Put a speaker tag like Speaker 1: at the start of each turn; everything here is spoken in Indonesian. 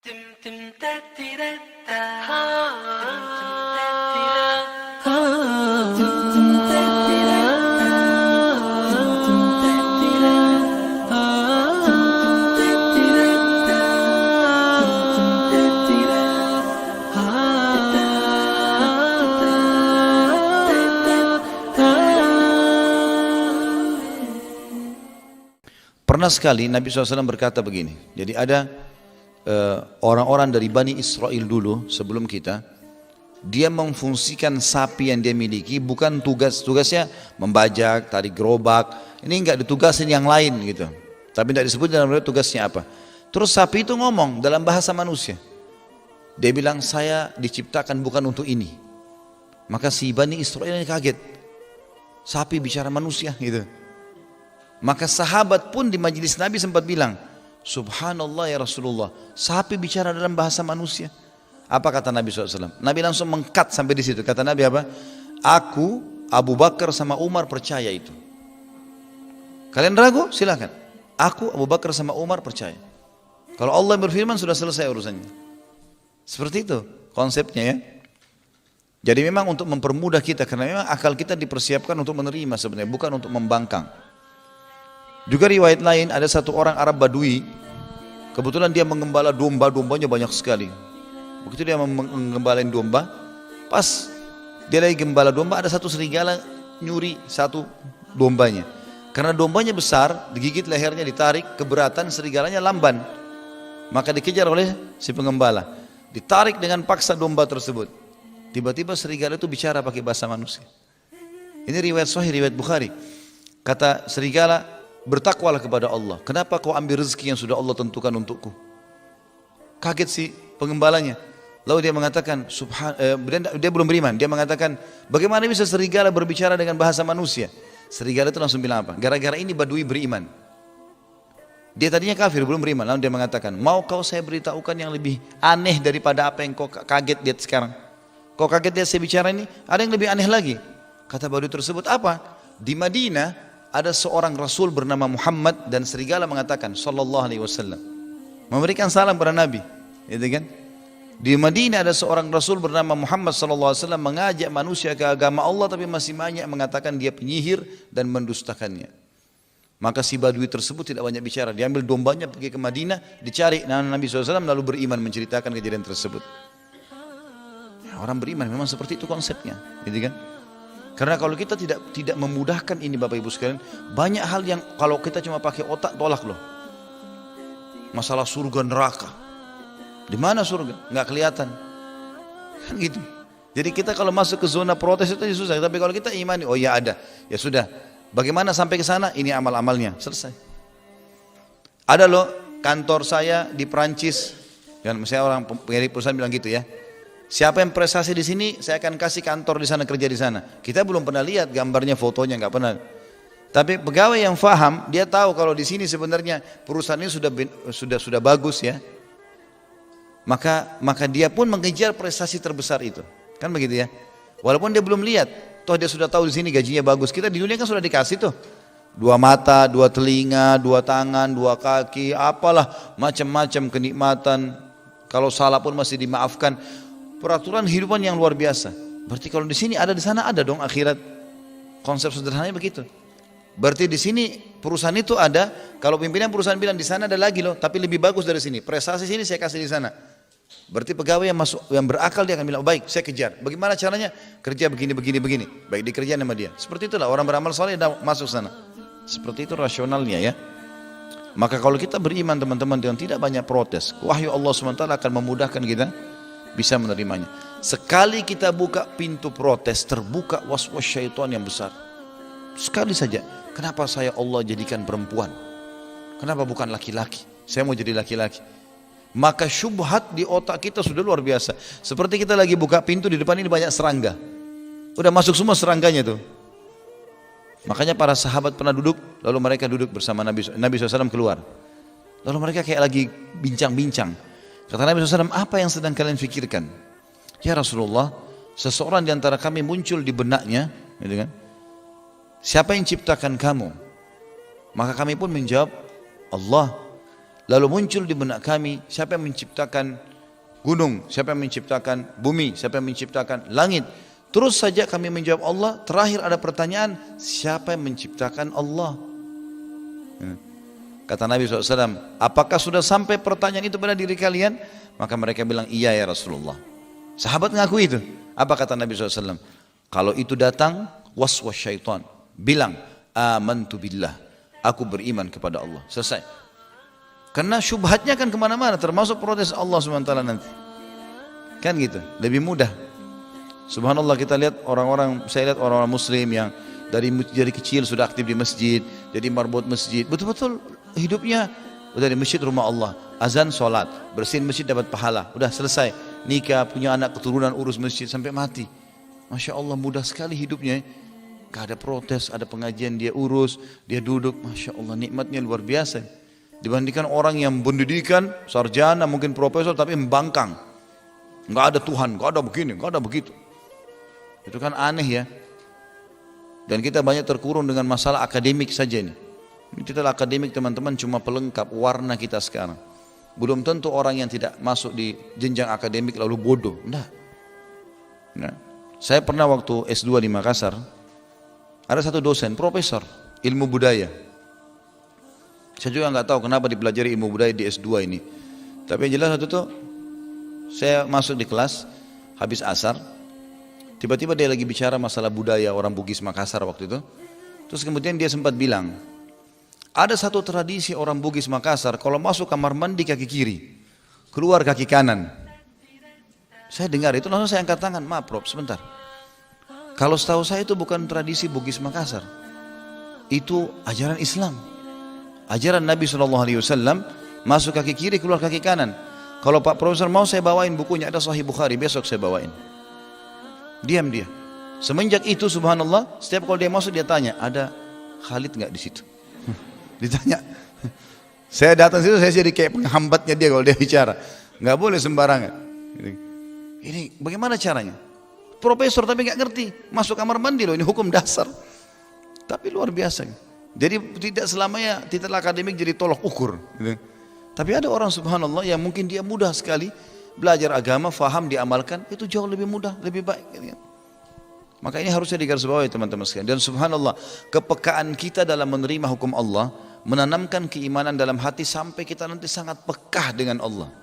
Speaker 1: Pernah sekali Nabi SAW berkata begini, jadi ada orang-orang dari Bani Israel dulu sebelum kita, dia memfungsikan sapi yang dia miliki bukan tugasnya membajak, tarik gerobak, ini enggak ditugasin yang lain gitu, tapi tidak disebut dalam tugasnya apa. Terus sapi itu ngomong dalam bahasa manusia, dia bilang saya diciptakan bukan untuk ini. Maka si Bani Israel ini kaget, sapi bicara manusia gitu. Maka sahabat pun di majelis Nabi sempat bilang, Subhanallah ya Rasulullah, sapi bicara dalam bahasa manusia. Apa kata Nabi SAW? Nabi langsung mengkat sampai di situ. Kata Nabi apa? Aku, Abu Bakar sama Umar percaya itu. Kalian ragu? Silakan. Aku, Abu Bakar sama Umar percaya. Kalau Allah berfirman sudah selesai urusannya. Seperti itu konsepnya ya. Jadi memang untuk mempermudah kita, karena memang akal kita dipersiapkan untuk menerima sebenarnya, bukan untuk membangkang. Juga riwayat lain, ada satu orang Arab Badui, kebetulan dia menggembala domba, dombanya banyak sekali. Begitu dia menggembalain domba, pas dia lagi gembala domba, ada satu serigala nyuri satu dombanya. Karena dombanya besar, digigit lehernya, ditarik, keberatan, serigalanya lamban. Maka dikejar oleh si pengembala, ditarik dengan paksa domba tersebut. Tiba-tiba serigala itu bicara pakai bahasa manusia. Ini riwayat Sahih, riwayat Bukhari. Kata serigala, bertakwalah kepada Allah. Kenapa kau ambil rezeki yang sudah Allah tentukan untukku? Kaget si penggembalanya. Lalu dia mengatakan, dia belum beriman. Dia mengatakan, bagaimana bisa serigala berbicara dengan bahasa manusia? Serigala itu langsung bilang apa? Gara-gara ini Badui beriman. Dia tadinya kafir, belum beriman. Lalu dia mengatakan, mau kau saya beritahukan yang lebih aneh daripada apa yang kau kaget lihat sekarang? Kau kaget lihat saya bicara ini? Ada yang lebih aneh lagi. Kata Badui tersebut, apa? Di Madinah ada seorang Rasul bernama Muhammad dan serigala mengatakan sallallahu alaihi wasallam, memberikan salam kepada Nabi, gitu kan? Di Madinah ada seorang Rasul bernama Muhammad sallallahu alaihi wasallam mengajak manusia ke agama Allah, tapi masih banyak mengatakan dia penyihir dan mendustakannya. Maka si Badui tersebut tidak banyak bicara, dia ambil dombanya pergi ke Madinah, dicari Nabi SAW, lalu beriman menceritakan kejadian tersebut. Ya, orang beriman memang seperti itu konsepnya, gitu kan? Karena kalau kita tidak memudahkan ini Bapak Ibu sekalian, banyak hal yang kalau kita cuma pakai otak tolak loh. Masalah surga neraka, di mana surga? Nggak kelihatan, kan gitu. Jadi kita kalau masuk ke zona protes itu susah. Tapi kalau kita imani, oh ya ada, ya sudah. Bagaimana sampai ke sana? Ini amal-amalnya, selesai. Ada loh kantor saya di Perancis, dan misalnya orang pemilik perusahaan bilang gitu ya. Siapa yang prestasi di sini, saya akan kasih kantor di sana, kerja di sana. Kita belum pernah lihat gambarnya, fotonya, nggak pernah. Tapi pegawai yang faham, dia tahu kalau di sini sebenarnya perusahaan ini sudah bagus ya. Maka dia pun mengejar prestasi terbesar itu, kan begitu ya. Walaupun dia belum lihat, toh dia sudah tahu di sini gajinya bagus. Kita di dunia kan sudah dikasih tuh, 2 mata, 2 telinga, 2 tangan, 2 kaki, apalah macam-macam kenikmatan. Kalau salah pun masih dimaafkan. Peraturan kehidupan yang luar biasa. Berarti kalau di sini ada, di sana ada dong akhirat. Konsep sederhananya begitu. Berarti di sini perusahaan itu ada. Kalau pimpinan perusahaan bilang di sana ada lagi loh, tapi lebih bagus dari sini. Prestasi sini saya kasih di sana. Berarti pegawai yang berakal dia akan bilang, baik saya kejar. Bagaimana caranya? Kerja begini. Baik dikerjain sama dia. Seperti itulah orang beramal saleh masuk sana. Seperti itu rasionalnya ya. Maka kalau kita beriman teman-teman dengan tidak banyak protes, wahyu Allah SWT akan memudahkan kita bisa menerimanya. Sekali kita buka pintu protes, terbuka was-was syaitan yang besar. Sekali saja, kenapa saya Allah jadikan perempuan? Kenapa bukan laki-laki? Saya mau jadi laki-laki. Maka syubhat di otak kita sudah luar biasa. Seperti kita lagi buka pintu, di depan ini banyak serangga. Udah masuk semua serangganya tuh. Makanya para sahabat pernah duduk, lalu mereka duduk bersama Nabi SAW keluar. Lalu mereka kayak lagi bincang-bincang. Kata Nabi SAW, apa yang sedang kalian fikirkan? Ya Rasulullah, seseorang di antara kami muncul di benaknya, gitu kan? Siapa yang ciptakan kamu? Maka kami pun menjawab, Allah. Lalu muncul di benak kami, siapa yang menciptakan gunung, siapa yang menciptakan bumi, siapa yang menciptakan langit. Terus saja kami menjawab Allah. Terakhir ada pertanyaan, siapa yang menciptakan Allah? Kata Nabi SAW, apakah sudah sampai pertanyaan itu pada diri kalian? Maka mereka bilang, iya ya Rasulullah. Sahabat ngaku itu. Apa kata Nabi SAW? Kalau itu datang, waswas syaitan. Bilang, amantu billah. Aku beriman kepada Allah. Selesai. Karena syubhatnya kan kemana-mana, termasuk protes Allah SWT nanti. Kan gitu, lebih mudah. Subhanallah, kita lihat saya lihat orang-orang muslim yang dari kecil sudah aktif di masjid, jadi marbot masjid, betul-betul hidupnya udah di masjid rumah Allah, azan sholat, bersihin masjid dapat pahala, udah selesai, nikah, punya anak keturunan, urus masjid sampai mati. Masya Allah, mudah sekali hidupnya, gak ada protes, ada pengajian dia urus, dia duduk, Masya Allah, nikmatnya luar biasa. Dibandingkan orang yang pendidikan, sarjana, mungkin profesor, tapi membangkang, gak ada Tuhan, gak ada begini, gak ada begitu. Itu kan aneh ya. Dan kita banyak terkurung dengan masalah akademik saja ini. Kita akademik teman-teman cuma pelengkap warna kita sekarang. Belum tentu orang yang tidak masuk di jenjang akademik lalu bodoh. Enggak. Nah, saya pernah waktu S2 di Makassar, ada satu dosen, profesor ilmu budaya. Saya juga nggak tahu kenapa dipelajari ilmu budaya di S2 ini. Tapi yang jelas waktu itu saya masuk di kelas habis asar. Tiba-tiba dia lagi bicara masalah budaya orang Bugis Makassar waktu itu. Terus kemudian dia sempat bilang, ada satu tradisi orang Bugis Makassar, kalau masuk kamar mandi kaki kiri, keluar kaki kanan. Saya dengar itu, langsung saya angkat tangan, maaf Prof, sebentar. Kalau setahu saya itu bukan tradisi Bugis Makassar. Itu ajaran Islam. Ajaran Nabi SAW, masuk kaki kiri, keluar kaki kanan. Kalau Pak Profesor mau saya bawain bukunya, ada Sahih Bukhari, besok saya bawain. Diam dia. Semenjak itu subhanallah, setiap kalau dia masuk dia tanya, ada Khalid nggak di situ? Ditanya. Saya datang situ, saya jadi kayak penghambatnya dia kalau dia bicara. Nggak boleh sembarangan. Ini bagaimana caranya? Profesor tapi nggak ngerti, masuk kamar mandi loh, ini hukum dasar. Tapi luar biasa. Jadi tidak selamanya titel akademik jadi tolok ukur. Tapi ada orang subhanallah yang mungkin dia mudah sekali belajar agama, faham, diamalkan, itu jauh lebih mudah, lebih baik. Maka ini harusnya digarisbawahi teman-teman sekalian. Dan subhanallah, kepekaan kita dalam menerima hukum Allah, menanamkan keimanan dalam hati sampai kita nanti sangat pekah dengan Allah.